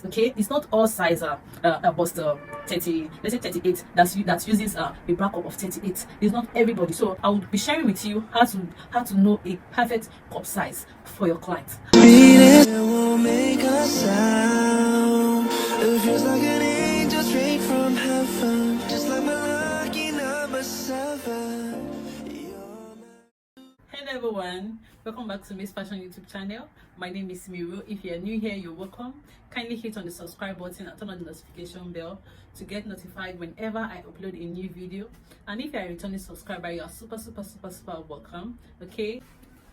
Okay, it's not all size but 30, let's say 38, that uses a backup of 38. It's not everybody. So I will be sharing with you how to know a perfect cup size for your client. It won't make a sound. It feels like an angel straight from heaven, just like my lucky number 7. Hello everyone, welcome back to Miss Fashion YouTube channel. My name is Miru. If you're new here, you're welcome. Kindly hit on the subscribe button and turn on the notification bell to get notified whenever I upload a new video. And if you're a returning subscriber, you are super welcome. Okay,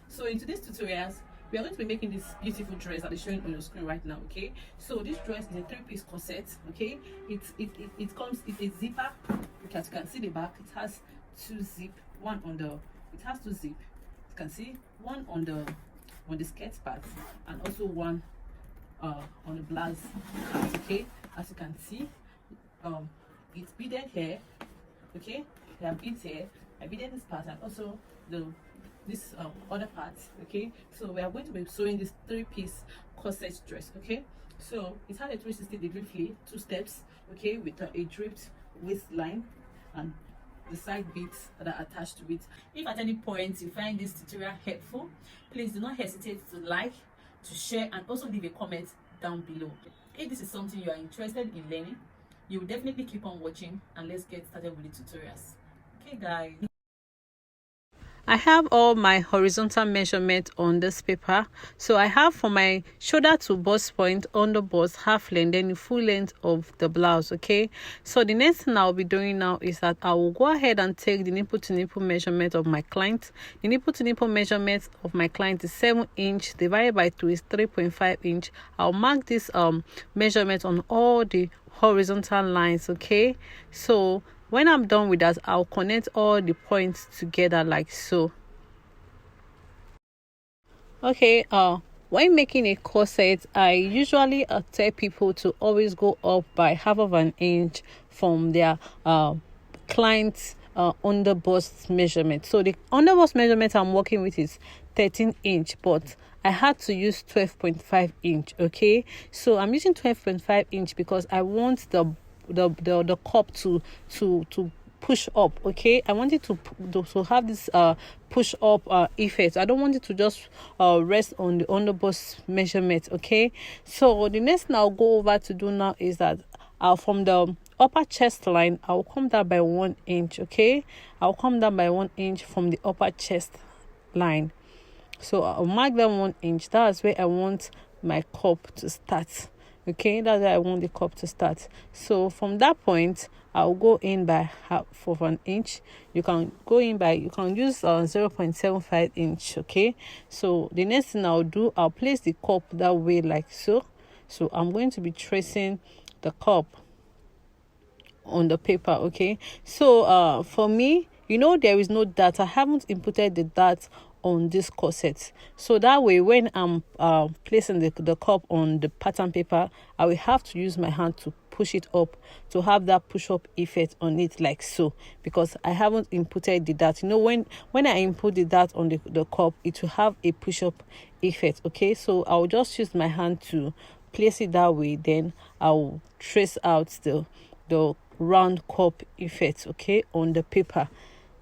so in today's tutorials we are going to be making this beautiful dress that is showing on your screen right now. Okay, so this dress is a 3-piece corset. Okay, it comes, it's a zipper. Okay, as you can see the back, it has two zip, one on the, it has two zip. You can see one on the skirt part and also one on the blouse part. Okay, as you can see, it's beaded here. Okay, there are beads here. I beaded this part and also this other part. Okay, so we are going to be sewing this 3-piece corset dress. Okay, so it has a 360-degree flip, 2 steps. Okay, with a draped waistline and the side beads that are attached to it. If at any point you find this tutorial helpful, please do not hesitate to like, to share, and also leave a comment down below. If this is something you are interested in learning, you will definitely keep on watching, and let's get started with the tutorials. Okay guys, I have all my horizontal measurement on this paper. So I have from my shoulder to bust point on the bust half length, then the full length of the blouse. Okay, so the next thing I'll be doing now is that I will go ahead and take the nipple to nipple measurement of my client. The nipple to nipple measurement of my client is 7 inch divided by 2 is 3.5 inch. I'll mark this measurement on all the horizontal lines. Okay, so when I'm done with that, I'll connect all the points together like so. Okay, when making a corset, I usually tell people to always go up by half of an inch from their client's under bust measurement. So the under bust measurement I'm working with is 13 inch, but I had to use 12.5 inch. Okay, so I'm using 12.5 inch because I want the cup to push up. Okay, I want it to have this push up effect. I don't want it to just rest on the underbust measurement. Okay, so the next thing I'll go over to do now is that from the upper chest line, I'll come down by 1 inch. Okay, I'll come down by 1 inch from the upper chest line. So I'll mark that 1 inch. That's where I want my cup to start. Okay, that's where I want the cup to start. So from that point, I'll go in by half of an inch. You can go in by, you can use 0.75 inch. Okay, so the next thing I'll do, I'll place the cup that way like so. So I'm going to be tracing the cup on the paper. Okay, so for me, you know, there is no dart. I haven't inputted the dart on this corset, so that way when I'm placing the cup on the pattern paper, I will have to use my hand to push it up to have that push up effect on it like so, because I haven't inputted the dart. You know, when I input the dart on the cup, it will have a push up effect. Okay, so I'll just use my hand to place it that way, then I'll trace out the round cup effect, okay, on the paper.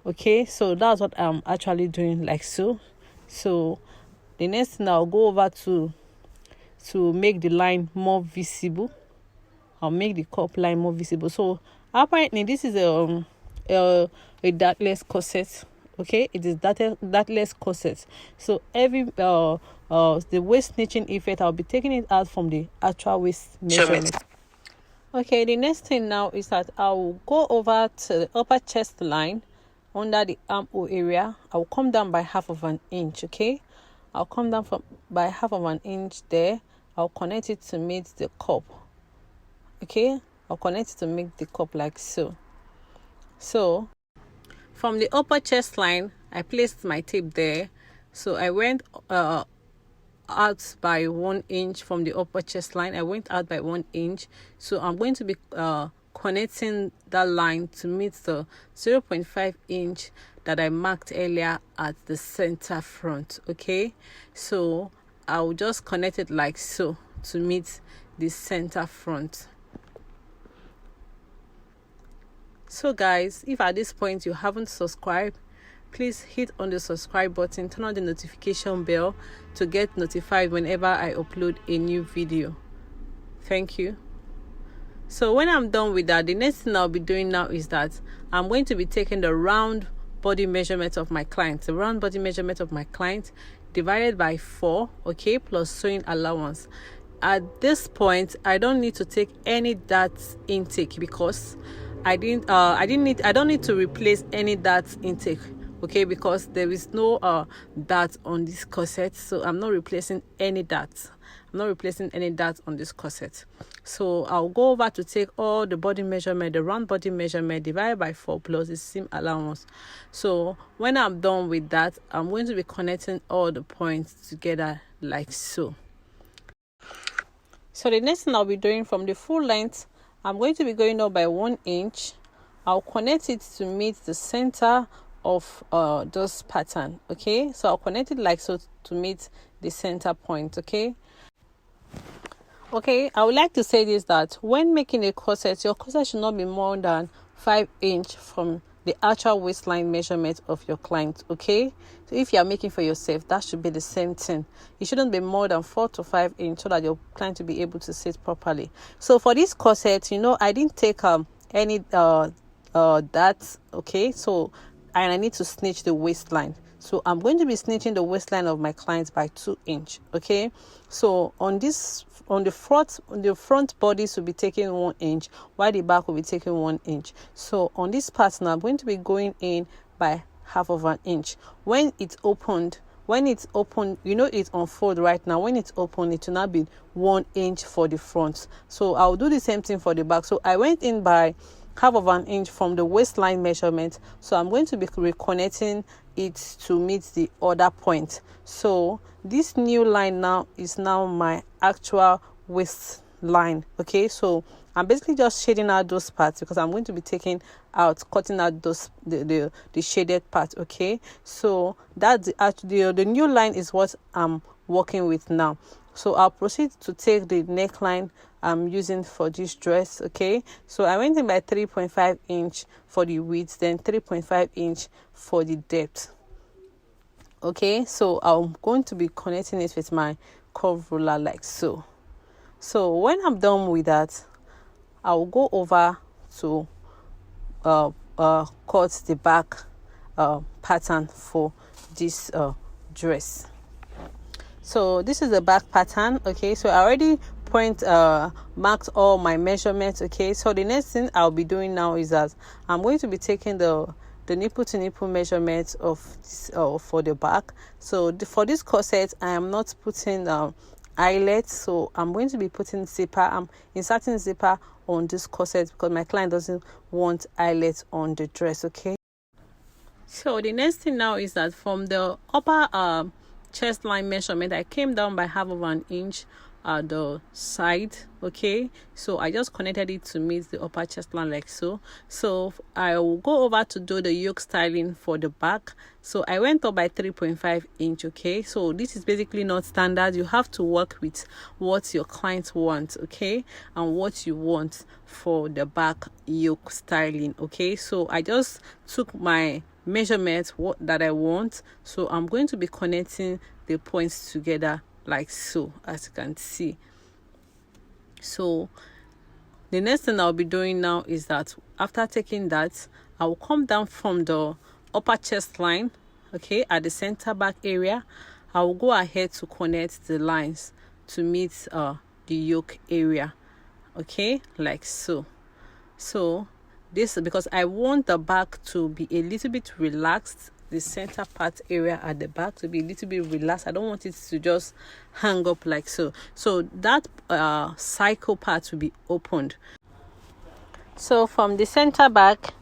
Okay, so that's what I'm actually doing like so. So the next thing, I'll go over to make the line more visible. I'll make the cup line more visible. So apparently this is a dartless corset. Okay, it is dartless corset. So every the waist snitching effect, I'll be taking it out from the actual waist measurement. Okay, the next thing now is that I'll go over to the upper chest line under the armhole area. I'll come down by half of an inch. Okay, I'll come down by half of an inch there. I'll connect it to meet the cup. Okay, I'll connect it to make the cup like so. So from the upper chest line, I placed my tape there. So I went out by 1 inch from the upper chest line. I went out by 1 inch. So I'm going to be connecting that line to meet the 0.5 inch that I marked earlier at the center front. Okay, so I'll just connect it like so to meet the center front. So guys, if at this point you haven't subscribed, please hit on the subscribe button, turn on the notification bell to get notified whenever I upload a new video. Thank you. So when I'm done with that, the next thing I'll be doing now is that I'm going to be taking the round body measurement of my client. The round body measurement of my client divided by 4, okay, plus sewing allowance. At this point, I don't need to take any dart intake because I don't need to replace any dart intake, okay, because there is no dart on this corset, so I'm not replacing any dart. I'm not replacing any dart on this corset. So I'll go over to take all the body measurement, the round body measurement divided by 4 plus the seam allowance. So when I'm done with that, I'm going to be connecting all the points together like so. So the next thing I'll be doing, from the full length, I'm going to be going up by 1 inch. I'll connect it to meet the center of this pattern, okay? So I'll connect it like so to meet the center point, okay? Okay, I would like to say this, that when making a corset, your corset should not be more than 5 inch from the actual waistline measurement of your client, okay? So if you are making for yourself, that should be the same thing. It shouldn't be more than 4 to 5 inch so that your client will be able to sit properly. So for this corset, I didn't take any that, okay? So and I need to snitch the waistline. So I'm going to be snitching the waistline of my clients by 2 inch, okay? So on the front bodice will be taking 1 inch, while the back will be taking 1 inch. So on this part now, I'm going to be going in by half of an inch. When it's open, it's unfold right now. When it's open, it will now be 1 inch for the front. So I'll do the same thing for the back. So I went in by half of an inch from the waistline measurement. So I'm going to be reconnecting it to meet the other point. So this new line now is now my actual waistline, okay? So I'm basically just shading out those parts because I'm going to be cutting out those the shaded part, okay? So that's the new line is what I'm working with now. So I'll proceed to take the neckline I'm using for this dress, okay? So I went in by 3.5 inch for the width, then 3.5 inch for the depth, okay? So I'm going to be connecting it with my curve ruler like so. So when I'm done with that, I'll go over to cut the back pattern for this dress. So this is the back pattern, okay? So I already marked all my measurements, okay? So the next thing I'll be doing now is that I'm going to be taking the nipple to nipple measurements of this for the back. So for this corset, I am not putting eyelet, so I'm going to be putting zipper. I'm inserting zipper on this corset because my client doesn't want eyelet on the dress, okay? So the next thing now is that from the upper chest line measurement, I came down by half of an inch at the side, okay? So I just connected it to meet the upper chest line like so. So I will go over to do the yoke styling for the back. So I went up by 3.5 inch, okay? So this is basically not standard. You have to work with what your clients want, okay, and what you want for the back yoke styling, okay? So I just took my measurement that I want, so I'm going to be connecting the points together like so, as you can see. So the next thing I'll be doing now is that after taking that, I will come down from the upper chest line, okay, at the center back area. I will go ahead to connect the lines to meet the yoke area, okay, like so. So this is because I want the back to be a little bit relaxed, the center part area at the back to be a little bit relaxed. I don't want it to just hang up like so. So that cycle part will be opened. So from the center back,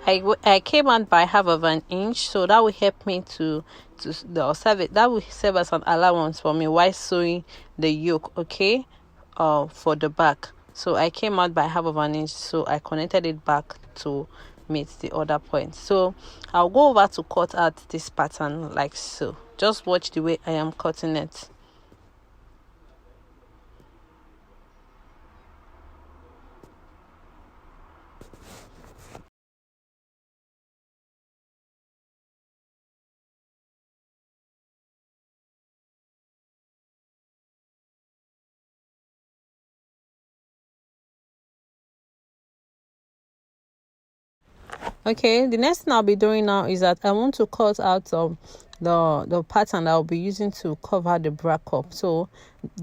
I came out by half of an inch, so that will help me to serve it. That will serve as an allowance for me while sewing the yoke, okay, for the back. So I came out by half of an inch, so I connected it back to meet the other point. So I'll go over to cut out this pattern like so. Just watch the way I am cutting it. Okay, the next thing I'll be doing now is that I want to cut out the pattern I'll be using to cover the bra cup. So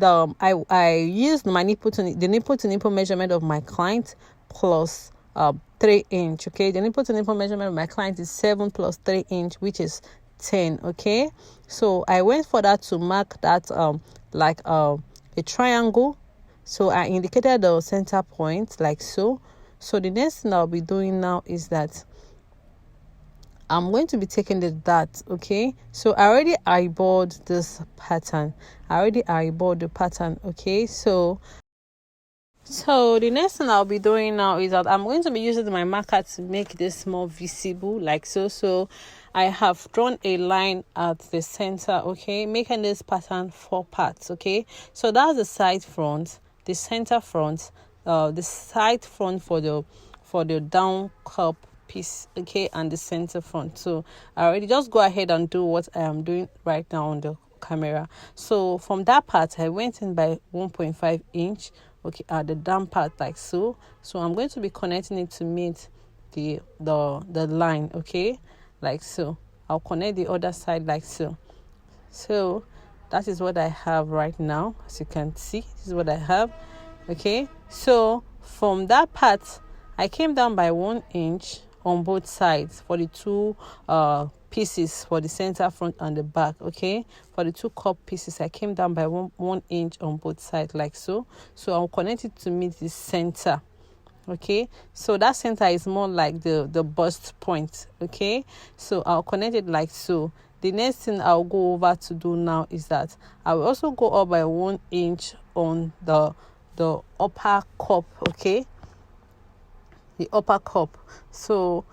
I used my nipple to nipple measurement of my client plus 3-inch. Okay, the nipple to nipple measurement of my client is 7 plus 3-inch, which is 10. Okay, so I went for that to mark that like a triangle. So I indicated the center point like so. So the next thing I'll be doing now is that I'm going to be taking the dart. Okay, so I already eyeballed this pattern. Okay, so the next thing I'll be doing now is that I'm going to be using my marker to make this more visible like so. So I have drawn a line at the center, okay, making this pattern 4 parts. Okay, so that's the side front, the center front, the side front for the down cup piece, okay, and the center front. So I already just go ahead and do what I am doing right now on the camera. So from that part I went in by 1.5 inch, okay, at the down part like so. So I'm going to be connecting it to meet the line, okay, like so. I'll connect the other side like so. So that is what I have right now. As you can see, this is what I have. Okay, so from that part I came down by 1 inch on both sides for the two pieces for the center front and the back. Okay, for the 2 cup pieces I came down by 1 inch on both sides like so. So I'll connect it to meet the center. Okay, so that center is more like the bust point. Okay, so I'll connect it like so. The next thing I'll go over to do now is that I will also go up by 1 inch on the upper cup. Okay, the upper cup. So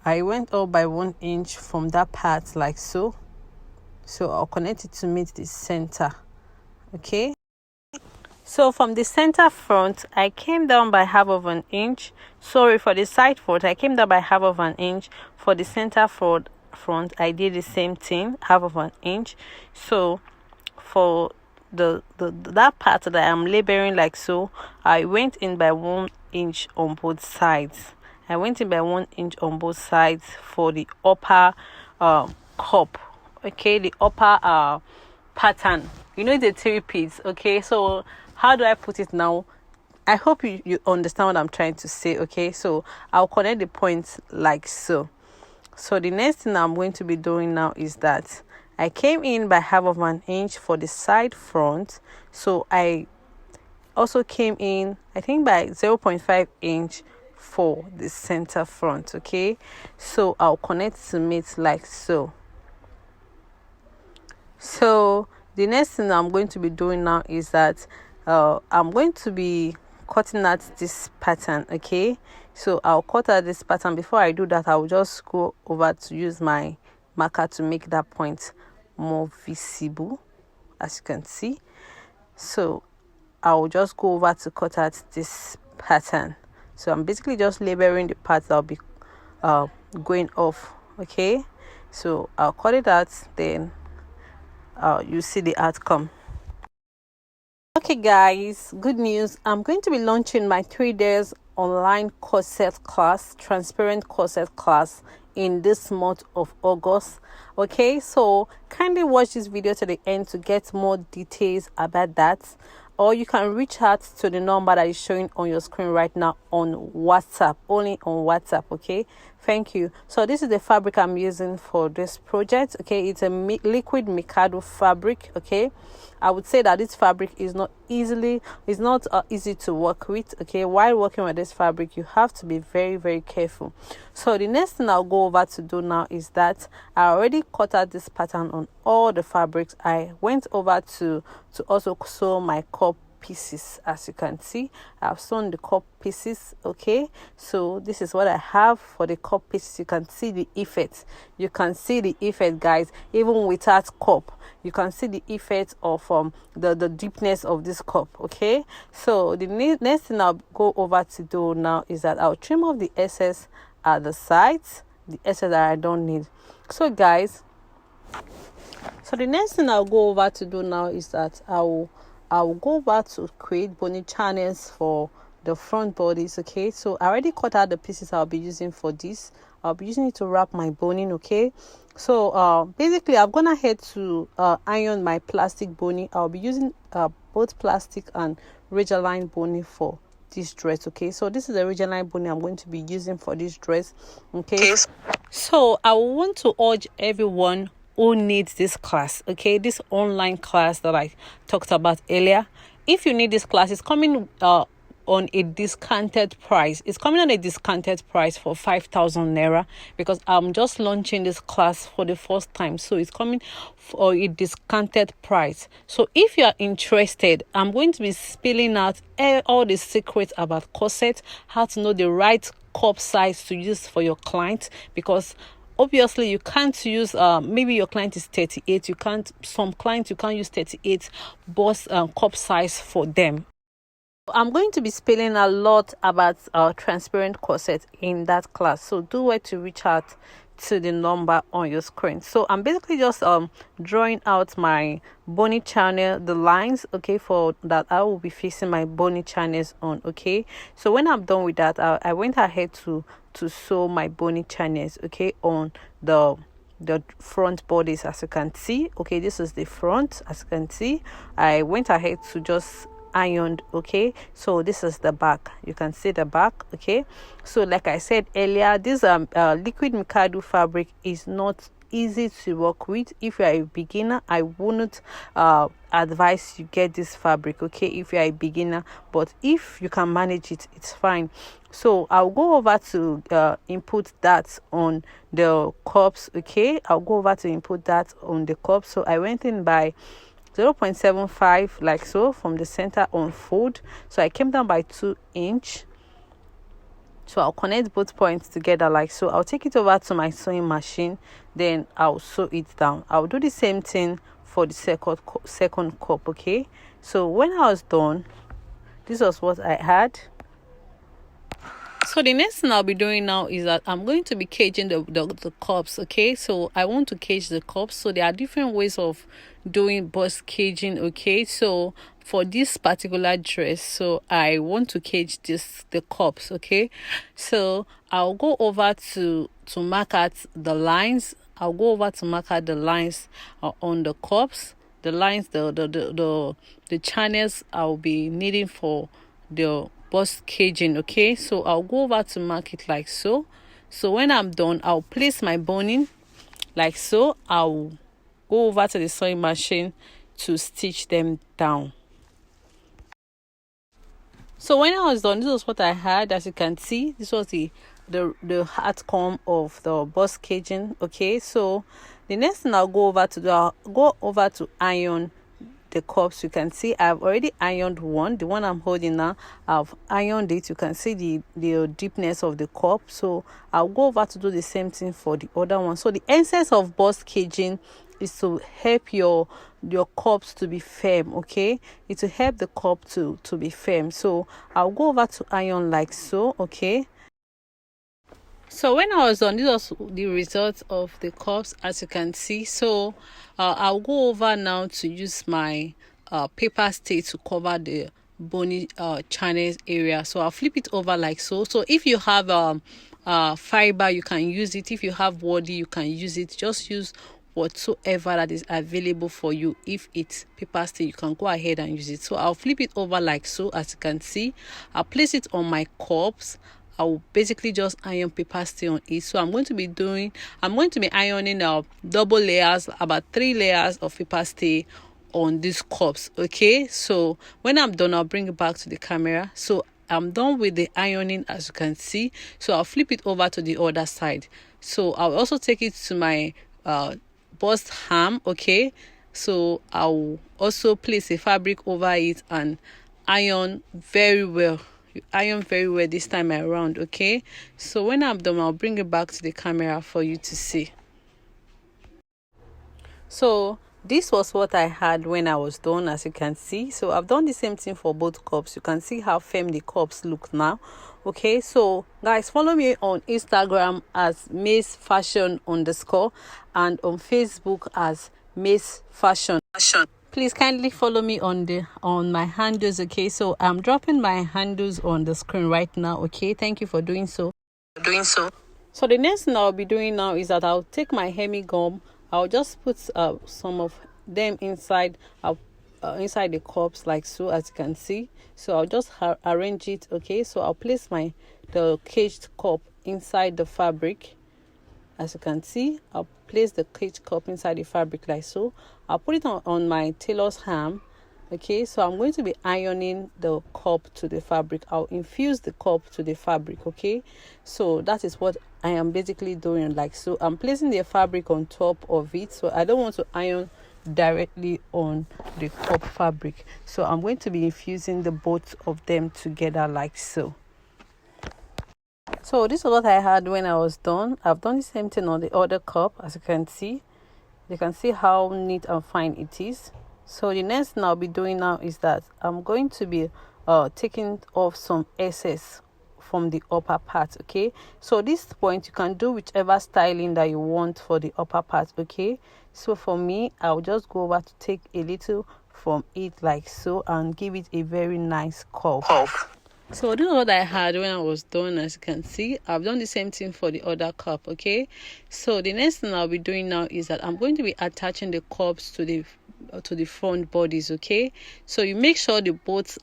I went up by 1 inch from that part like so. So I'll connect it to meet the center. Okay, so from the center front I came down by half of an inch. Sorry, for the side front I came down by half of an inch. For the center front I did the same thing, half of an inch. So for that part that I'm labeling like so, I went in by 1 inch on both sides. For the upper cup. Okay, the upper pattern. You know, it's a 3-piece. Okay, so how do I put it now? I hope you understand what I'm trying to say. Okay, so I'll connect the points like so. So the next thing I'm going to be doing now is that I came in by half of an inch for the side front. So I also came in, I think, by 0.5 inch for the center front. Okay, so I'll connect to meet like so. So the next thing I'm going to be doing now is that I'm going to be cutting out this pattern. Okay, so I'll cut out this pattern. Before I do that, I'll just go over to use my marker to make that point more visible, as you can see. So I'll just go over to cut out this pattern. So I'm basically just labeling the parts that'll be going off. Okay, so I'll cut it out, then you see the outcome. Okay guys, good news. I'm going to be launching my 3 days online corset class, transparent corset class, in this month of August. Okay, so kindly watch this video to the end to get more details about that, or you can reach out to the number that is showing on your screen right now on WhatsApp, only on WhatsApp. Okay, thank you. So this is the fabric I'm using for this project. Okay, it's a liquid Mikado fabric. Okay, I would say that this fabric is not easy to work with. Okay, while working with this fabric you have to be very, very careful. So the next thing I'll go over to do now is that I already cut out this pattern on all the fabrics. I went over to also sew my cup pieces. As you can see, I've sewn the cup pieces. Okay, so this is what I have for the cup pieces. You can see the effect. Guys, even without cup you can see the effect of the deepness of this cup. Okay, so the next thing I'll go over to do now is that I'll trim off the excess at the sides, the excess that I don't need. So guys, so the next thing I'll go over to do now is that I will go over to create bony channels for the front bodies. Okay, so I already cut out the pieces I'll be using for this. I'll be using it to wrap my boning. Okay, so basically I've gone ahead to iron my plastic boning. I'll be using both plastic and ridgeline boning for this dress. Okay, so this is the ridgeline boning I'm going to be using for this dress. Okay, so I want to urge everyone who needs this class, okay, this online class that I talked about earlier. If you need this class, it's coming on a discounted price. It's coming on a discounted price for 5,000 naira, because I'm just launching this class for the first time, so it's coming for a discounted price. So if you are interested, I'm going to be spilling out all the secrets about corset, how to know the right cup size to use for your client, because obviously you can't use maybe your client is 38, some clients you can't use 38 bust cup size for them. I'm going to be spelling a lot about transparent corset in that class, so do wait to reach out to the number on your screen. So I'm basically just drawing out my bony channel, the lines, okay, for that I will be fixing my bony channels on. Okay, so when I'm done with that, I went ahead to sew my bony channels, okay, on the front bodies, as you can see. Okay, this is the front, as you can see. I went ahead to just ironed. Okay, so this is the back, you can see the back. Okay, so like I said earlier, this liquid mikado fabric is not easy to work with. If you are a beginner, I wouldn't advise you get this fabric, okay, if you are a beginner, but if you can manage it, it's fine. So I'll go over to input that on the cups. Okay, I'll go over to input that on the cups. So I went in by 0.75 like so from the center on fold, so I came down by 2 inch. So I'll connect both points together like so. I'll take it over to my sewing machine, then I'll sew it down. I'll do the same thing for the second cup. Okay, so when I was done, this was what I had. So the next thing I'll be doing now is that I'm going to be caging the cups. Okay, so I want to cage the cups. So there are different ways of doing bust caging. Okay, so for this particular dress, so I want to cage the cups. Okay, so I'll go over to mark out the lines. I'll go over to mark out the lines on the cups, the lines, the channels I'll be needing for the bust caging. Okay, so I'll go over to mark it like so. So when I'm done, I'll place my boning like so. I'll go over to the sewing machine to stitch them down. So when I was done, this was what I had. As you can see, this was the outcome of the bust caging. Okay, so the next thing I'll go over to do, I'll go over to iron the cups. You can see I've already ironed one, the one I'm holding now. I've ironed it. You can see the deepness of the cup. So I'll go over to do the same thing for the other one. So the essence of bust caging is to help your cups to be firm. Okay, it's to help the cup to be firm. So I'll go over to iron like so. Okay, so when I was done, this was the result of the cups, as you can see. So I'll go over now to use my paper stay to cover the bony channels area. So I'll flip it over like so. So if you have fiber, you can use it. If you have woody, you can use it. Just use whatsoever that is available for you. If it's paper stay, you can go ahead and use it. So I'll flip it over like so. As you can see, I'll place it on my cups. I'll basically just iron paper stay on it. So I'm going to be ironing double layers, about 3 layers of paper stay on these cups. Okay, so when I'm done, I'll bring it back to the camera. So I'm done with the ironing, as you can see. So I'll flip it over to the other side. So I'll also take it to my bust hem. Okay, so I'll also place a fabric over it and iron very well. Iron very well this time around. Okay, so when I'm done, I'll bring it back to the camera for you to see. So this was what I had when I was done, as you can see. So I've done the same thing for both cups. You can see how firm the cups look now. Okay, so guys, follow me on Instagram as Miss Fashion _ and on Facebook as Miss Fashion. please kindly follow me on my handles. Okay, so I'm dropping my handles on the screen right now. Okay, thank you for doing so. So the next thing I'll be doing now is that I'll take my hemi gum. I'll just put some of them inside inside the cups like so, as you can see. So I'll just arrange it. Okay, so I'll place the caged cup inside the fabric. As you can see, I'll place the caged cup inside the fabric like so. I'll put it on my tailor's ham. Okay, so I'm going to be ironing the cup to the fabric. I'll infuse the cup to the fabric. Okay, so that is what I am basically doing like so. I'm placing the fabric on top of it, so I don't want to iron directly on the cup fabric, so I'm going to be infusing the both of them together like so. So this is what I had when I was done. I've done the same thing on the other cup. As you can see how neat and fine it is. So the next thing I'll be doing now is that I'm going to be taking off some excess from the upper part. Okay, so this point you can do whichever styling that you want for the upper part. Okay, so for me, I'll just go over to take a little from it like so and give it a very nice curve. So this is what I had when I was done. As you can see, I've done the same thing for the other cup. Okay, so the next thing I'll be doing now is that I'm going to be attaching the cups to the front bodies. Okay, so you make sure the both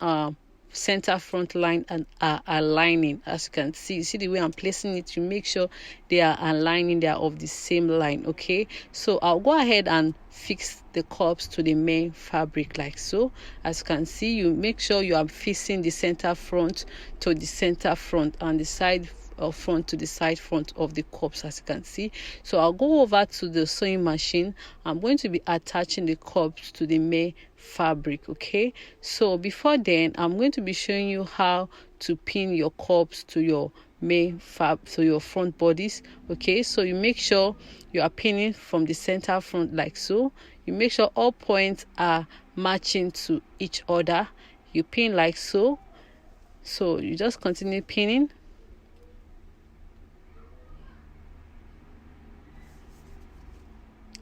center front line and are aligning. As you can see the way I'm placing it, you make sure they are aligning, they are of the same line. Okay, so I'll go ahead and fix the cups to the main fabric like so. As you can see, you make sure you are fixing the center front to the center front and the side front to the side front of the cups, as you can see. So I'll go over to the sewing machine. I'm going to be attaching the cups to the main fabric. Okay, so before then, I'm going to be showing you how to pin your cups to your main so your front bodies. Okay, so you make sure you are pinning from the center front like so. You make sure all points are matching to each other. You pin like so. So you just continue pinning.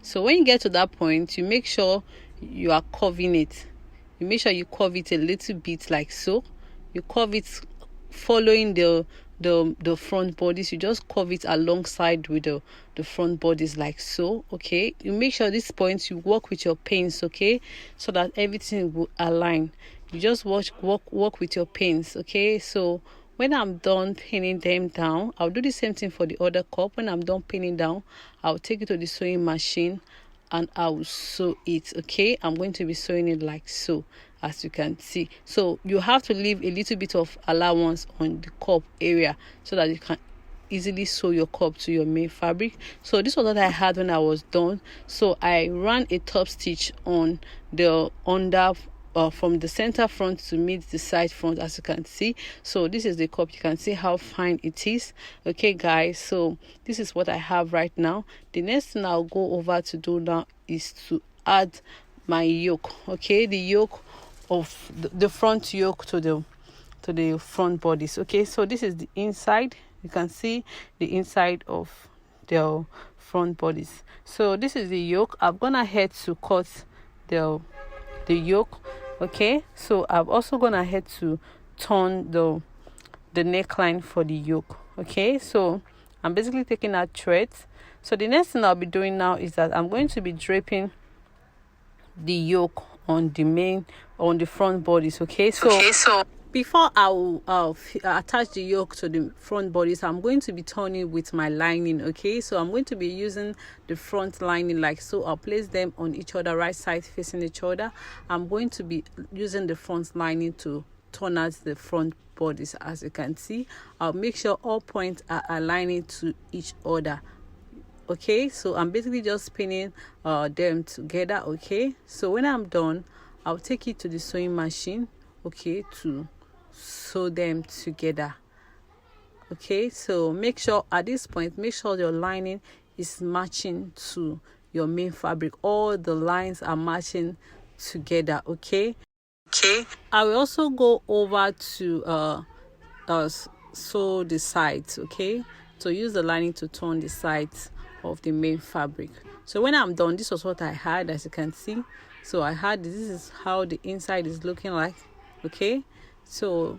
So when you get to that point, you make sure you are curving it. You make sure you curve it a little bit like so. You curve it following the front bodies. You just curve it alongside with the front bodies like so. Okay, you make sure this point you work with your pins. Okay, so that everything will align. You just work with your pins. Okay, so when I'm done pinning them down, I'll do the same thing for the other cup. When I'm done pinning down, I'll take it to the sewing machine and I'll sew it. Okay, I'm going to be sewing it like so, as you can see. So you have to leave a little bit of allowance on the cup area so that you can easily sew your cup to your main fabric. So this was what I had when I was done. So I ran a top stitch on the under from the center front to meet the side front, as you can see. So this is the cup. You can see how fine it is. Okay guys, so this is what I have right now. The next thing I'll go over to do now is to add my yoke. Okay, the yoke of the front yoke to the front bodies. Okay, so this is the inside. You can see the inside of the front bodies. So this is the yoke. I'm gonna head to cut the yoke. Okay, so I'm also gonna head to turn the neckline for the yoke. Okay, so I'm basically taking out threads. So the next thing I'll be doing now is that I'm going to be draping the yoke on the front bodies. Okay, so before I'll attach the yoke to the front bodies, I'm going to be turning with my lining. Okay, so I'm going to be using the front lining like so. I'll place them on each other, right side facing each other. I'm going to be using the front lining to turn out the front bodies. As you can see, I'll make sure all points are aligning to each other. Okay, so I'm basically just pinning them together. Okay, so when I'm done, I'll take it to the sewing machine, okay, to sew them together. Okay, so make sure at this point, make sure your lining is matching to your main fabric. All the lines are matching together. Okay, I will also go over to sew the sides. Okay, so use the lining to turn the sides of the main fabric. So when I'm done, this was what I had. As you can see, So I had this is how the inside is looking like. Okay, so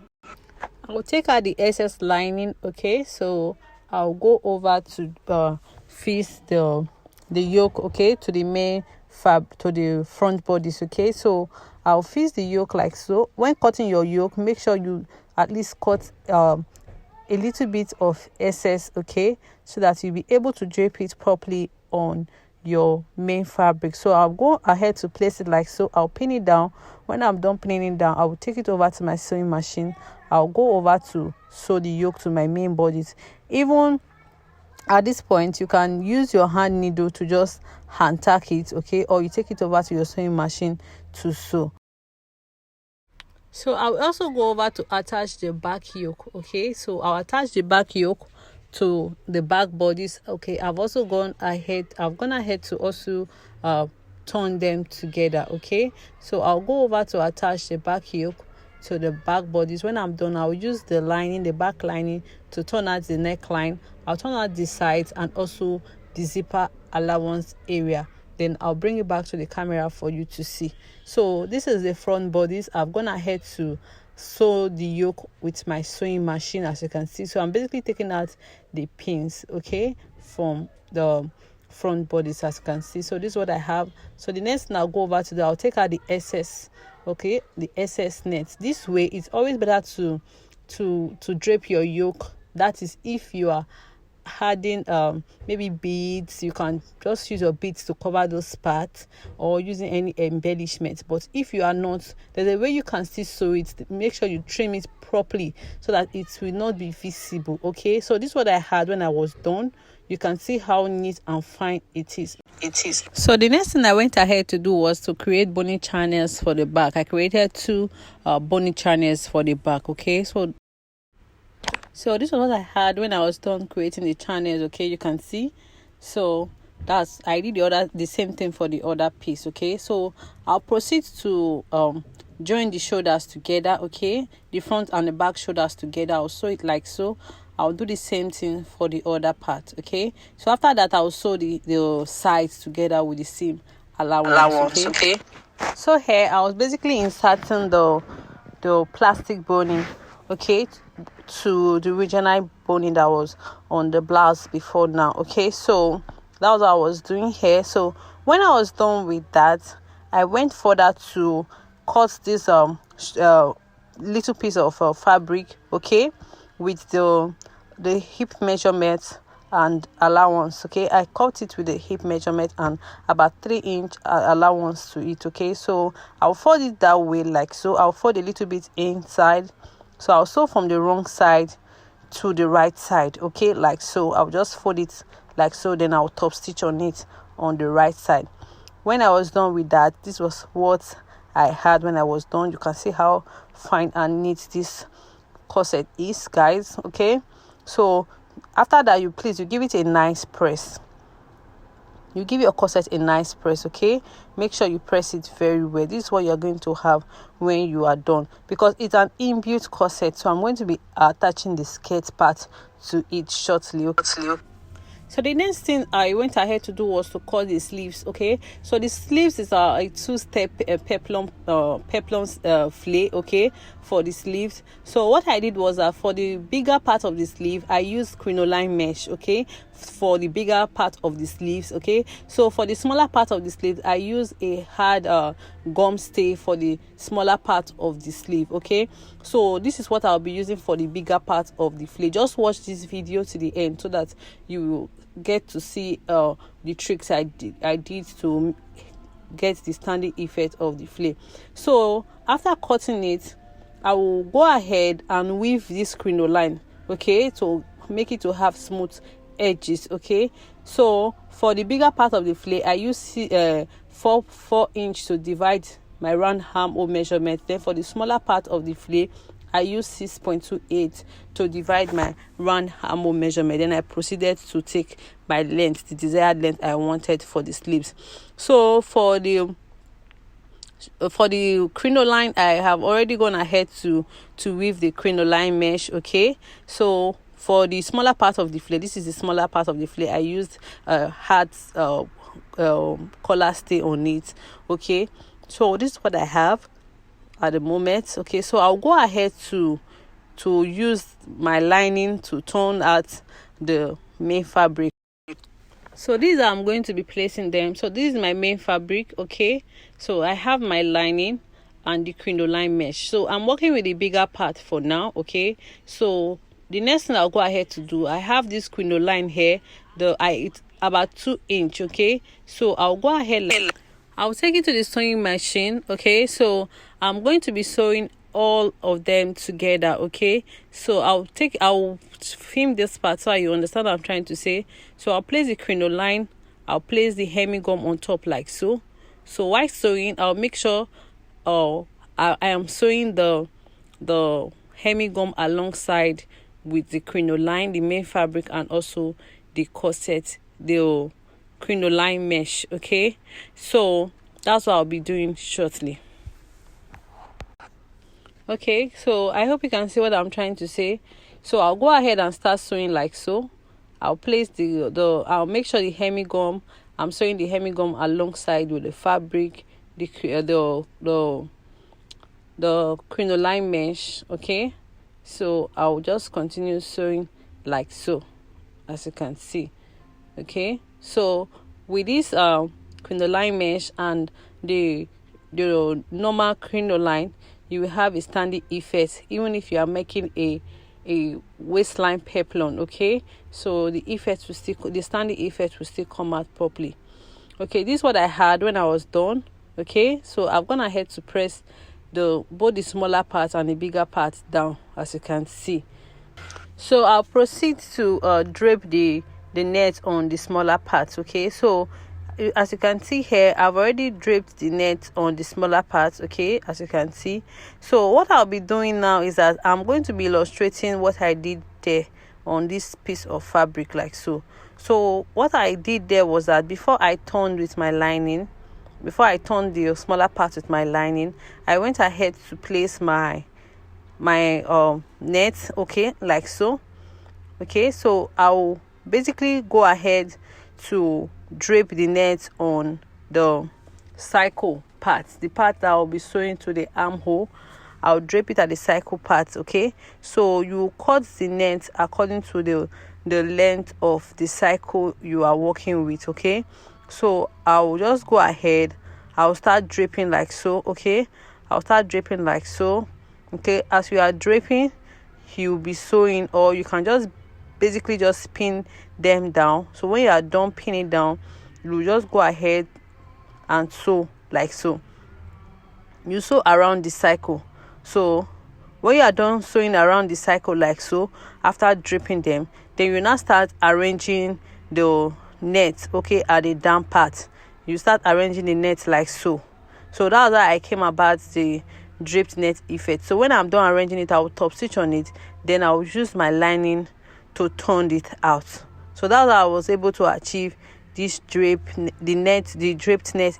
I will take out the excess lining. Okay, so I'll go over to fix the yoke, okay, to the main to the front bodice. Okay, so I'll fix the yoke like so. When cutting your yoke, make sure you at least cut a little bit of excess, okay, so that you'll be able to drape it properly on your main fabric. So I'll go ahead to place it like so. I'll pin it down. When I'm done pinning it down, I will take it over to my sewing machine. I'll go over to sew the yoke to my main bodice. Even at this point, you can use your hand needle to just hand tack it, okay, or you take it over to your sewing machine to sew. So I'll also go over to attach the back yoke, okay. So I'll attach the back yoke to the back bodice, okay. I've gone ahead to also turn them together, okay. So I'll go over to attach the back yoke to the back bodice. When I'm done, I'll use the back lining to turn out the neckline. I'll turn out the sides and also the zipper allowance area. Then I'll bring it back to the camera for you to see. So this is the front bodice. I've gone ahead to sew the yoke with my sewing machine, as you can see. So I'm basically taking out the pins, okay, from the front bodice, as you can see. So this is what I have. So the next thing I'll go over to I'll take out the excess, okay, the excess net. This way it's always better to drape your yoke. That is, if you are adding maybe beads, you can just use your beads to cover those parts, or using any embellishment. But if you are not, there's a way you can still sew it. Make sure you trim it properly so that it will not be visible, okay. So this is what I had when I was done. You can see how neat and fine it is. So the next thing I went ahead to do was to create boning channels for the back. I created two boning channels for the back, okay. So this was what I had when I was done creating the channels, okay. You can see. So I did the same thing for the other piece, okay. So I'll proceed to join the shoulders together, okay, the front and the back shoulders together. I'll sew it like so. I'll do the same thing for the other part, okay. So after that, I'll sew the sides together with the seam allowance, okay. So here I was basically inserting the plastic boning, okay, to the original boning that was on the blouse before now, okay. So that was what I was doing here. So when I was done with that, I went further to cut this little piece of fabric, okay, with the hip measurement and allowance, okay. I cut it with the hip measurement and about 3-inch allowance to it, okay. So I'll fold it that way like so. I'll fold a little bit inside, so I'll sew from the wrong side to the right side, okay, like so. I'll just fold it like so, then I'll top stitch on it on the right side. When I was done with that, this was what I had when I was done. You can see how fine and neat this corset is, guys, okay. So after that, you give it a nice press. You give your corset a nice press, okay. Make sure you press it very well. This is what you're going to have when you are done, because it's an inbuilt corset. So I'm going to be attaching the skirt part to it shortly, okay. So the next thing I went ahead to do was to cut the sleeves, okay. So the sleeves is a two-step peplum flay, okay, for the sleeves. So what I did was for the bigger part of the sleeve, I used crinoline mesh, okay, for the bigger part of the sleeves, okay. So for the smaller part of the sleeve, I use a hard gum stay for the smaller part of the sleeve, okay. So this is what I'll be using for the bigger part of the flay. Just watch this video to the end so that you will get to see the tricks I did to get the standing effect of the flay. So after cutting it, I will go ahead and weave this crinoline, okay, to make it to have smooth edges, okay. So for the bigger part of the flay, I use 4-inch to divide my round armhole measurement. Then for the smaller part of the flay, I use 6.28 to divide my round armhole measurement. Then I proceeded to take my length, the desired length I wanted for the sleeves. So for the crinoline, I have already gone ahead to weave the crinoline mesh, okay. So for the smaller part of the flay, this is the smaller part of the flay, I used hard collar stay on it, okay. So this is what I have at the moment. Okay, so I'll go ahead to use my lining to turn out the main fabric. So these I'm going to be placing them. So this is my main fabric. Okay, so I have my lining and the crinoline mesh. So I'm working with the bigger part for now. Okay, so the next thing I'll go ahead to do, I have this crinoline here, it's about 2 inch. Okay, so I'll go ahead, I'll take it to the sewing machine. Okay, so I'm going to be sewing all of them together. Okay, so I'll film this part so you understand what I'm trying to say. So I'll place the crinoline, I'll place the hemigum on top like so. So while sewing, I'll make sure I am sewing the hemigum alongside with the crinoline, the main fabric, and also the corset, the crinoline mesh. Okay, so that's what I'll be doing shortly. Okay, so I hope you can see what I'm trying to say. So I'll go ahead and start sewing like so. I'll place I'll make sure the hemigum, I'm sewing the hemigum alongside with the fabric, the crinoline mesh. Okay, so I'll just continue sewing like so, as you can see. Okay, so with this crinoline mesh and the normal crinoline, you will have a standing effect even if you are making a waistline peplon. Okay, so the standing effect will still come out properly. Okay, this is what I had when I was done. Okay, so I've gone ahead to press both the smaller part and the bigger part down, as you can see. So I'll proceed to drape the net on the smaller parts. Okay, so as you can see here, I've already draped the net on the smaller parts. Okay, as you can see. So what I'll be doing now is that I'm going to be illustrating what I did there on this piece of fabric like so. So what I did there was that before I turned the smaller part with my lining, I went ahead to place my net, okay, like so. Okay, so I'll basically go ahead to drape the net on the cycle part, the part that I'll be sewing to the armhole. I'll drape it at the cycle part. Okay, so you cut the net according to the length of the cycle you are working with. Okay, so I'll just go ahead, I'll start draping like so. Okay, I'll start draping like so. Okay, as you are draping, you'll be sewing, or you can just basically just pin them down. So when you are done pinning down, you just go ahead and sew like so. You sew around the cycle. So when you are done sewing around the cycle like so, after draping them, then you now start arranging the net. Okay, at the down part, you start arranging the net like so. So that's how I came about the draped net effect. So when I'm done arranging it, I will top stitch on it, then I will use my lining to turn it out. So that's how I was able to achieve this draped net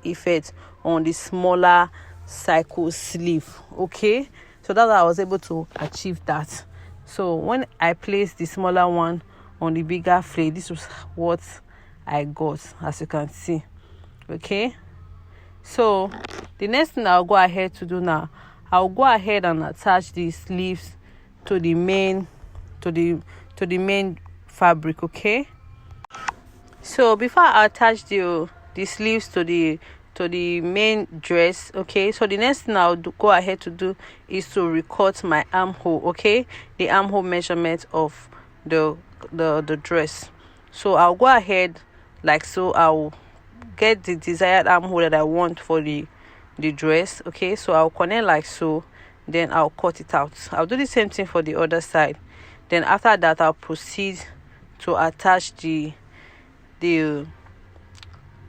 effect on the smaller cycle sleeve. Okay, so that's how I was able to achieve that. So when I placed the smaller one on the bigger flare, this was what I got, as you can see. Okay, so the next thing I'll go ahead to do now, I'll go ahead and attach the sleeves to the main fabric. Okay, so before I attach the sleeves to the main dress, okay, so the next thing I'll go ahead to do is to recut my armhole. Okay, the armhole measurement of the dress. So I'll go ahead like so. I'll get the desired armhole that I want for the dress. Okay, so I'll connect like so, then I'll cut it out. I'll do the same thing for the other side. Then after that, I'll proceed to attach the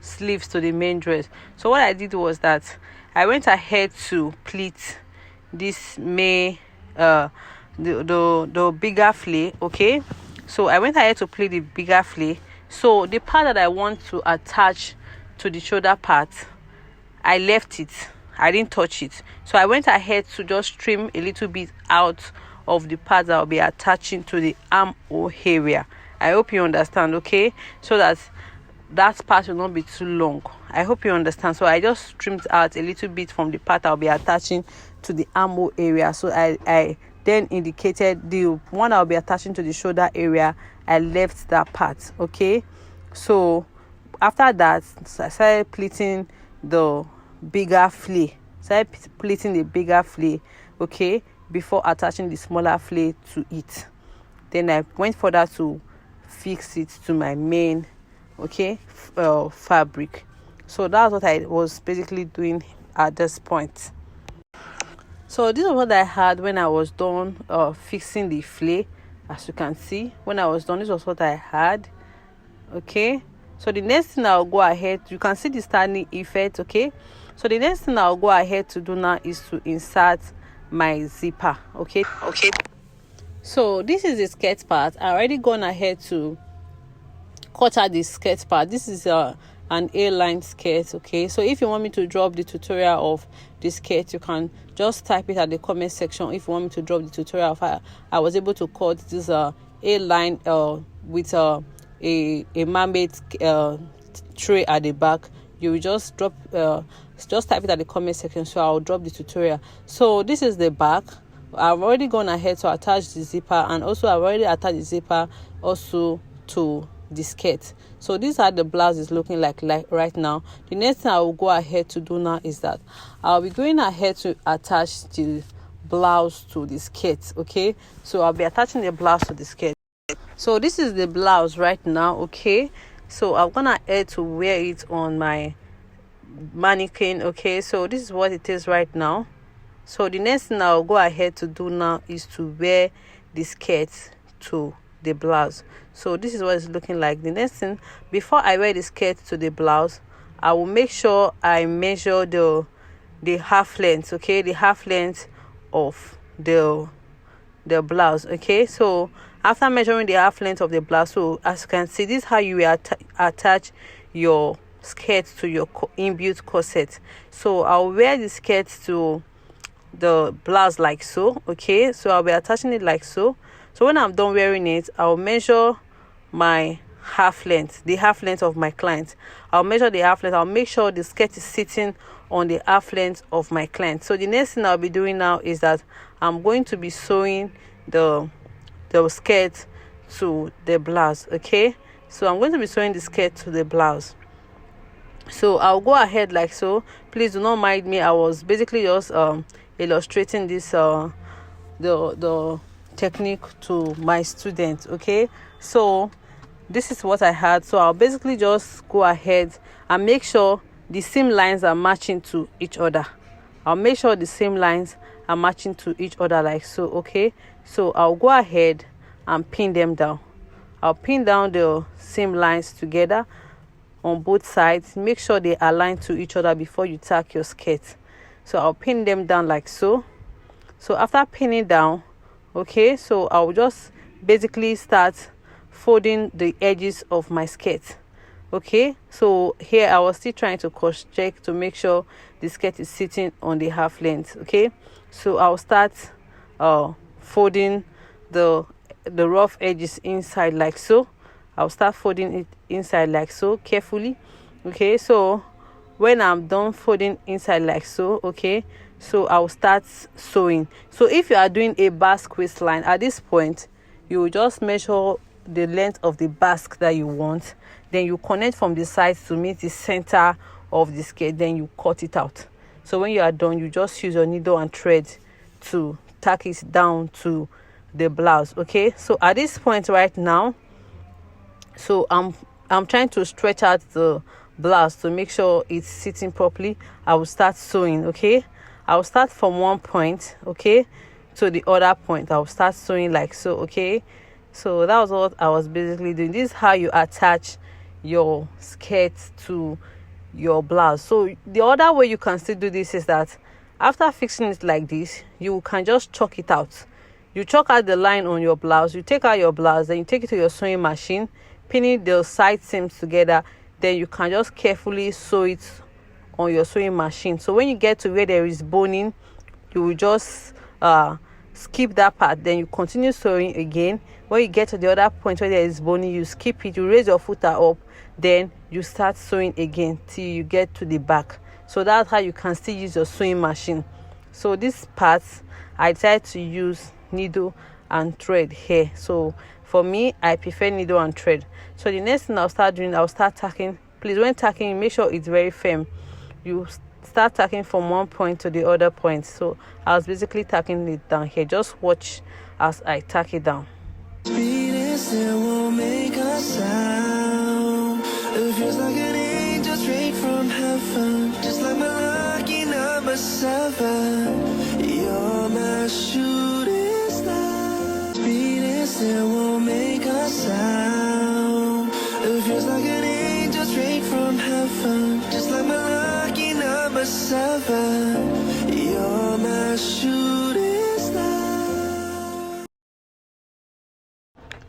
sleeves to the main dress. So what I did was that I went ahead to pleat this the bigger flare. Okay, so I went ahead to pleat the bigger flare. So the part that I want to attach to the shoulder part, I left it, I didn't touch it. So I went ahead to just trim a little bit out of the part that I'll be attaching to the armhole area. I hope you understand. Okay, so that that part will not be too long. I hope you understand. So I just trimmed out a little bit from the part I'll be attaching to the armhole area. So I then indicated the one I'll be attaching to the shoulder area. I left that part. Okay, so after that, I started pleating the bigger flare. Okay, before attaching the smaller flare to it. Then I went further to fix it to my main fabric. So that's what I was basically doing at this point. So this is what I had when I was done fixing the flare. As you can see, when I was done, this was what I had. Okay, so the next thing I'll go ahead, you can see the standing effect. Okay, so the next thing I'll go ahead to do now is to insert my zipper. Okay, so this is the skirt part. I already gone ahead to cut out the skirt part. This is an A-line skirt. Okay, so if you want me to drop the tutorial of the skirt, you can just type it at the comment section. If you want me to drop the tutorial of I was able to cut this A-line with a mermaid tray at the back, you will just type it at the comment section, so I'll drop the tutorial. So this is the back. I've already gone ahead to attach the zipper, and also I've already attached the zipper also to the skirt. So these are the blouses looking like right now. The next thing I will go ahead to do now is that I'll be going ahead to attach the blouse to the skirt. Okay, so I'll be attaching the blouse to the skirt. So this is the blouse right now. Okay, so I'm gonna add to wear it on my mannequin. Okay, so this is what it is right now. So the next thing I'll go ahead to do now is to wear the skirt to the blouse. So this is what it's looking like. The next thing, before I wear the skirt to the blouse, I will make sure I measure the half length. Okay, the half length of the blouse. Okay, so after measuring the half length of the blouse, so as you can see, this is how you will attach your skirt to your inbuilt corset. So I'll wear the skirt to the blouse like so. Okay, so I'll be attaching it like so. So when I'm done wearing it, I'll measure my half length, the half length of my client. I'll measure the half length. I'll make sure the skirt is sitting on the half length of my client. So the next thing I'll be doing now is that I'm going to be sewing the skirt to the blouse. Okay, so I'm going to be sewing the skirt to the blouse. So I'll go ahead like so. Please do not mind me. I was basically just illustrating this the technique to my students. Okay, so this is what I had. So I'll basically just go ahead and make sure the seam lines are matching to each other. I'll make sure the seam lines are matching to each other like so. Okay, so I'll go ahead and pin them down. I'll pin down the seam lines together on both sides. Make sure they align to each other before you tack your skirt. So I'll pin them down like so. So after pinning down, okay, so I'll just basically start folding the edges of my skirt. Okay, so here I was still trying to cross check to make sure the skirt is sitting on the half length. Okay, so I'll start folding the rough edges inside like so. I'll start folding it inside like so carefully. Okay, so when I'm done folding inside like so, okay, so I'll start sewing. So if you are doing a basque waistline, at this point you will just measure the length of the basque that you want, then you connect from the sides to meet the center of the skirt, then you cut it out. So when you are done, you just use your needle and thread to tack it down to the blouse. Okay, so at this point right now, so I'm trying to stretch out the blouse to make sure it's sitting properly. I will start sewing. Okay, I will start from one point, okay, to the other point. I will start sewing like so. Okay, so that was what I was basically doing. This is how you attach your skirt to your blouse. So the other way you can still do this is that after fixing it like this, you can just chalk it out. You chalk out the line on your blouse, you take out your blouse, then you take it to your sewing machine, pinning the side seams together, then you can just carefully sew it on your sewing machine. So when you get to where there is boning, you will just skip that part, then you continue sewing again. When you get to the other point where there is boning, you skip it, you raise your footer up, then you start sewing again till you get to the back. So that's how you can still use your sewing machine. So this part I decided to use needle and thread here. So for me, I prefer needle and thread. So the next thing I'll start doing, I'll start tacking. Please, when tacking, make sure it's very firm. You start tacking from one point to the other point. So I was basically tacking it down here. Just watch as I tack it down. Sweetest, it won't make a sound. It feels like an angel straight from heaven. Just like my lucky number 7. You're my shooting star. Sweetest, it won't make a sound. It feels like an angel straight from heaven. Just like my lucky number 7. You're my shooting star.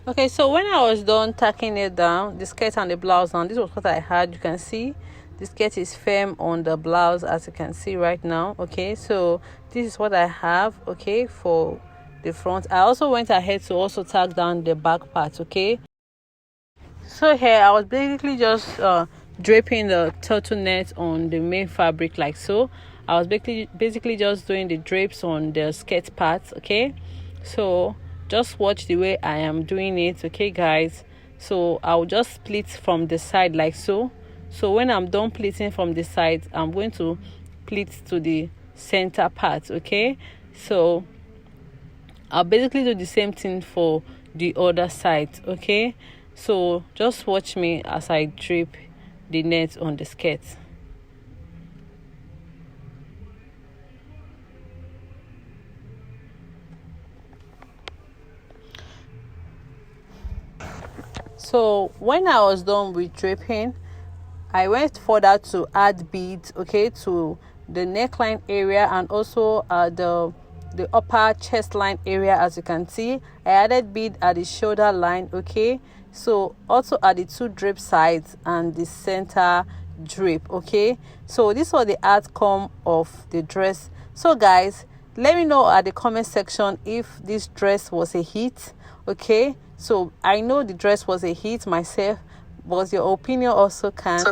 Okay, so when I was done tacking it down, the skirt and the blouse on, this was what I had. You can see the skirt is firm on the blouse, as you can see right now. Okay, so this is what I have, okay, for the front. I also went ahead to also tack down the back part. Okay, so here I was basically just draping the turtleneck on the main fabric like so. I was basically just doing the drapes on the skirt parts. Okay, so just watch the way I am doing it. Okay guys, so I'll just split from the side like so. So when I'm done pleating from the side, I'm going to pleat to the center part. Okay, so I'll basically do the same thing for the other side. Okay, so just watch me as I drape the net on the skirt. So when I was done with draping, I went further to add beads, okay, to the neckline area and also the upper chest line area. As you can see, I added bead at the shoulder line. Okay, so also at the 2 drape sides and the center drape. Okay, so this was the outcome of the dress. So guys, let me know at the comment section if this dress was a hit. Okay, so I know the dress was a hit myself, but your opinion also can.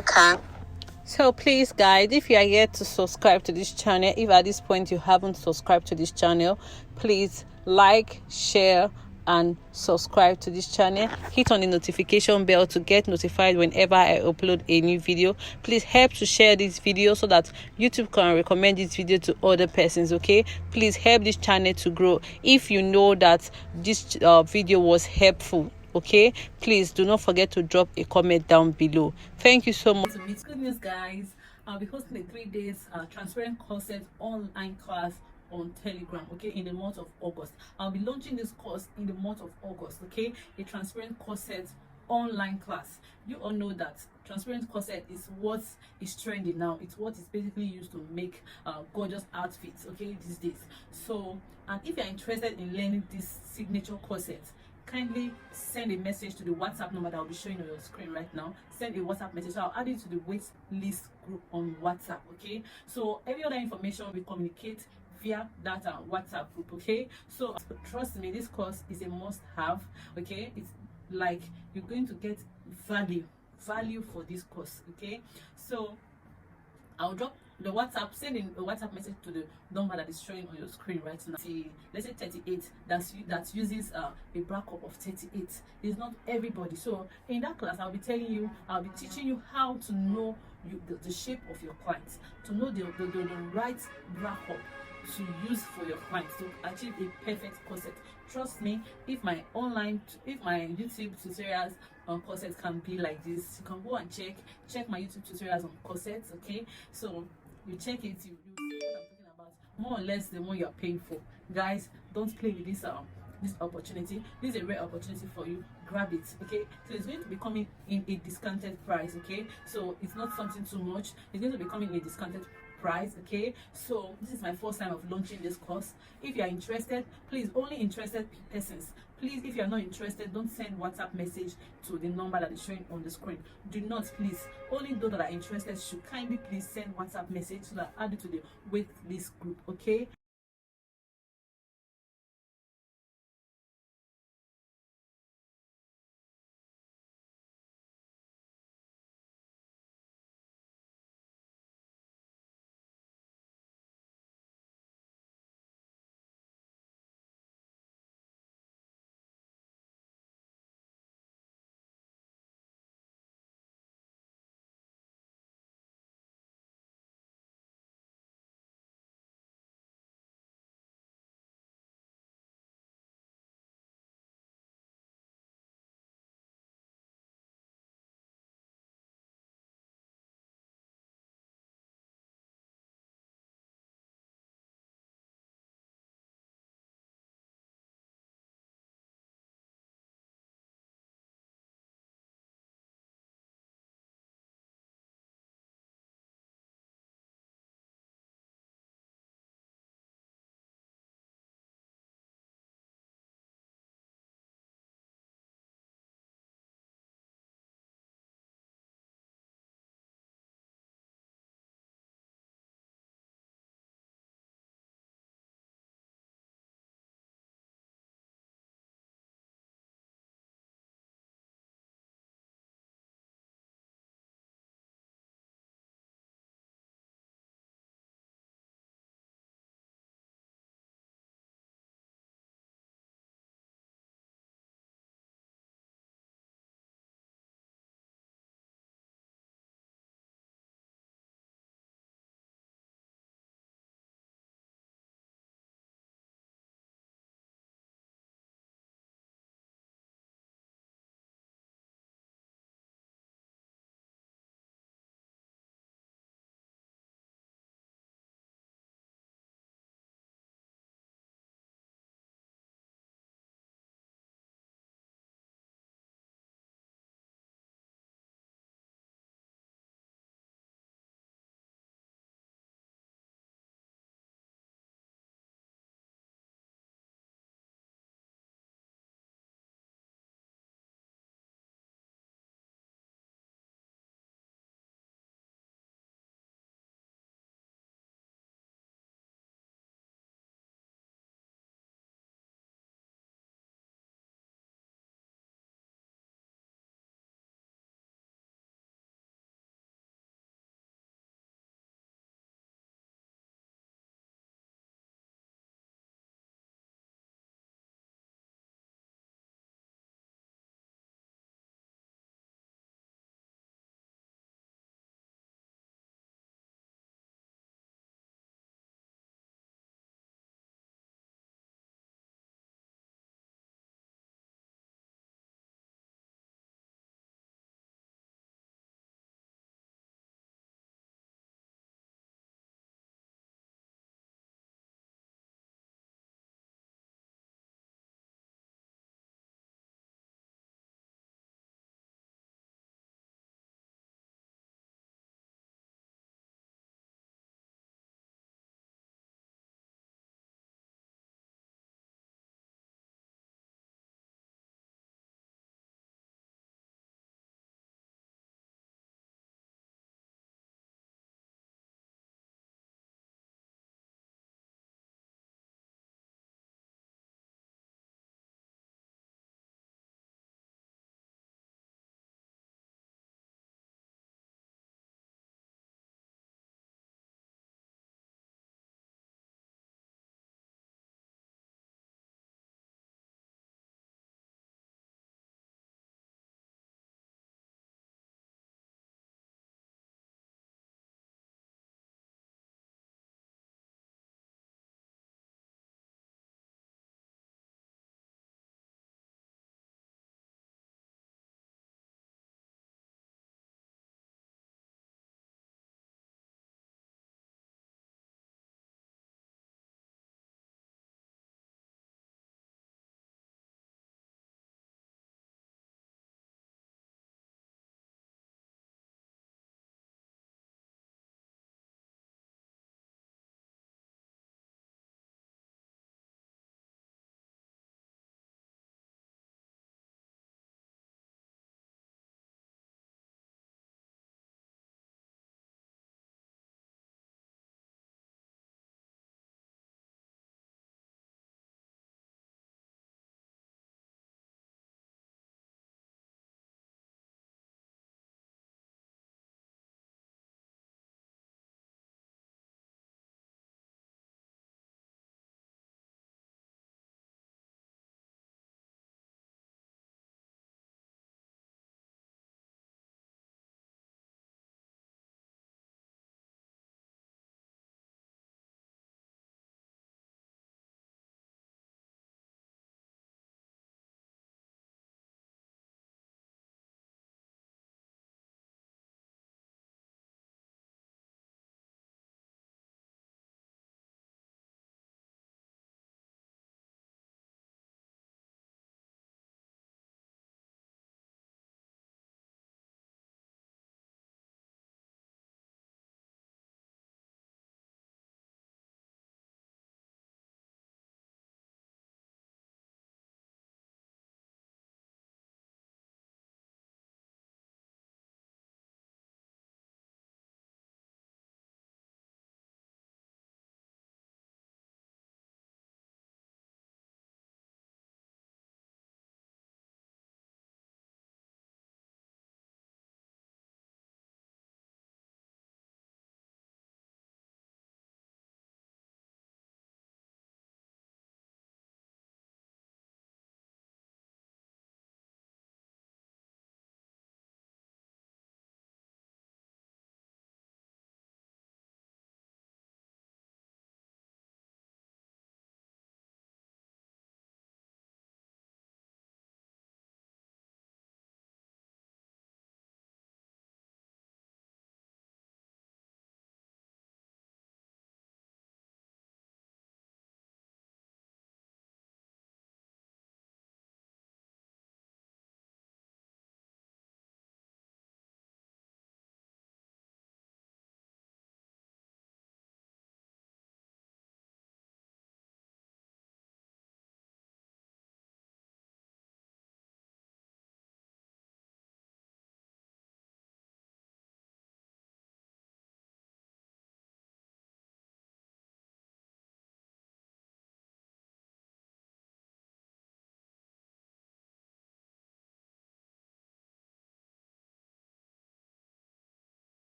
So please guys, if you are yet to subscribe to this channel, if at this point you haven't subscribed to this channel, please like, share and subscribe to this channel. Hit on the notification bell to get notified whenever I upload a new video. Please help to share this video so that YouTube can recommend this video to other persons. Okay, please help this channel to grow. If you know that this video was helpful, okay, please do not forget to drop a comment down below. Thank you so much. It's good news guys, I'll be hosting a 3 days transparent corset online class on Telegram, okay, in the month of August. I'll be launching this course in the month of August. Okay, a transparent corset online class. You all know that transparent corset is what is trending now. It's what is basically used to make gorgeous outfits, okay, these days. So, and if you're interested in learning this signature corset, kindly send a message to the WhatsApp number that will be showing on your screen right now. Send a WhatsApp message. So I'll add it to the wait list group on WhatsApp. Okay, so every other information we communicate via that WhatsApp group. Okay, so trust me, this course is a must-have. Okay, it's like you're going to get value for this course. Okay, so I'll drop the WhatsApp, send in a WhatsApp message to the number that is showing on your screen right now. See, let's say 38, that uses a backup of 38. It's not everybody. So in that class, I'll be teaching you how to know the shape of your clients, to know the right backup to use for your clients to achieve a perfect corset. Trust me, if my YouTube tutorials on corsets can be like this, you can go and check my YouTube tutorials on corsets. Okay, so you check it, you see what I'm talking about, more or less the one you're paying for. Guys, don't play with this opportunity. This is a rare opportunity for you. Grab it. Okay, so it's going to be coming in a discounted price. Okay, so it's not something too much. It's going to be coming in a discounted price. Okay, so this is my first time of launching this course. If you are interested, please, only interested persons, please, if you are not interested, don't send WhatsApp message to the number that is showing on the screen. Do not, please. Only those that are interested should kindly please send WhatsApp message so that I add it to the wait list group. Okay.